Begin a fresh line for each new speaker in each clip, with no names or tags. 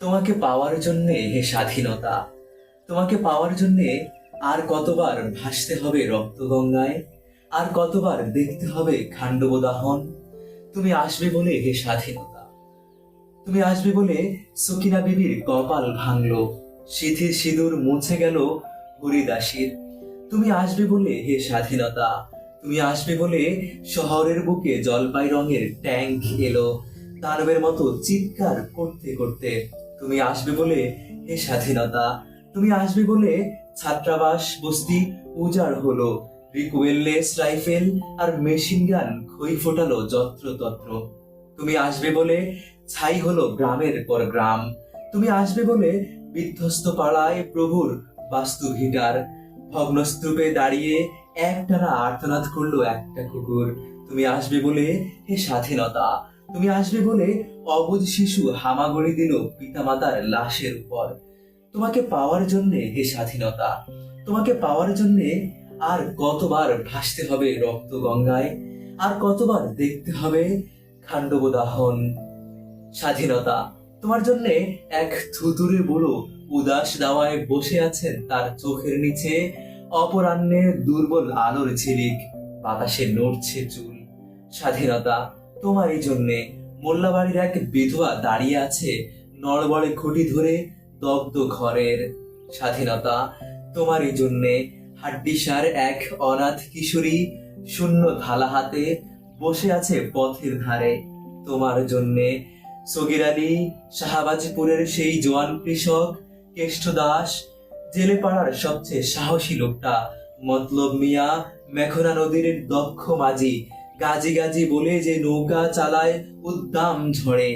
তোমাকে পাওয়ার জন্যে হে স্বাধীনতা, তোমাকে পাওয়ার জন্যে আর কতবার ভাসতে হবে রক্তগঙ্গায়, আর কতবার দেখতে হবে খান্ডব দাহন। তুমি আসবে বলে হে স্বাধীনতা, তুমি আসবে বলে সকিনা বিবির কপাল ভাঙলো, সিথির সিঁদুর মুছে গেল হরিদাসীর। তুমি আসবে বলে হে স্বাধীনতা, তুমি আসবে বলে শহরের বুকে জলপাই রঙের ট্যাঙ্ক এলো দানবের মতো চিৎকার করতে করতে। তুমি আসবে বলে হে স্বাধীনতা, তুমি আসবে বলে ছাত্রাবাস বস্তি উজাড় হলো, রিকুয়েললেস রাইফেল আর মেশিন গান খই ফোটালো যত্রতত্র। তুমি আসবে বলে ছাই হলো গ্রামের পর গ্রাম। তুমি আসবে বলে বিধ্বস্ত পাড়ায় প্রভুর বাস্তু ভিটার ভগ্নস্তূপে দাঁড়িয়ে একটানা আর্তনাদ করলো একটা কুকুর। তুমি আসবে বলে হে স্বাধীনতা, তুমি আসবে বলে অবুঝ শিশু হামাগুড়ি দিল পিতামাতার লাশের উপর। তোমাকে পাওয়ার জন্যে হে স্বাধীনতা, তোমাকে পাওয়ার জন্যে আর কতবার ভাসতে হবে রক্ত গঙ্গায়, আর কতবার দেখতে হবে খান্ডব দাহন। স্বাধীনতা, তোমার জন্যে এক থুতুরে বুড়ো উদাস দাওয়ায় বসে আছেন তার চোখের নিচে অপরাহ্নের দুর্বল আলোর ঝিলিক, বাতাসে নড়ছে চুল। স্বাধীনতা, তোমারই জন্যে মোল্লাবাড়ির এক বিধবা দাঁড়িয়ে আছে নড়বড়ে খুঁটি ধরে দগ্ধ ঘরের। স্বাধীনতা, তোমারই জন্যে হাড্ডিসার এক অনাথ কিশোরী শূন্য থালা হাতে বসে আছে পথের ধারে। তোমার জন্যে সগির আলী, শাহবাজপুরের সেই জোয়ান কৃষক কেষ্ট দাস, জেলে পাড়ার সবচেয়ে সাহসী লোকটা মতলব মিয়া, মেঘনা নদীর দক্ষ মাঝি, গাজি গাজি বলে যে নৌকা চালায় উদ্দাম ঝড়ে,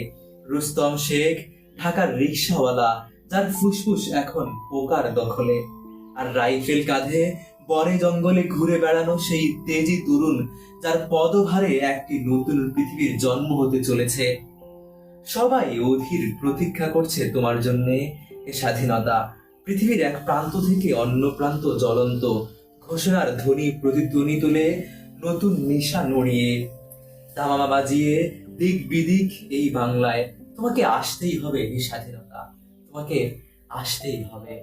রুস্তম শেখ, ঢাকার রিক্সাওয়ালা যার ফুসফুস এখন পোকার দখলে, আর রাইফেল কাঁধে বনে জঙ্গলে ঘুরে বেড়ানো সেই তেজি তরুণ যার পদভারে একটি নতুন পৃথিবীর জন্ম হতে চলেছে। সবাই অধীর প্রতীক্ষা করছে তোমার জন্যে এ স্বাধীনতা। পৃথিবীর এক প্রান্ত থেকে অন্য প্রান্ত জ্বলন্ত ঘোষণার ধ্বনি প্রতিধ্বনি তুলে নতুন নিশা নড়িয়ে দামামা বাজিয়ে দিক বিদিক এই বাংলায়। তোমাকে আসতেই হবে এই স্বাধীনতা, তোমাকে আসতেই হবে।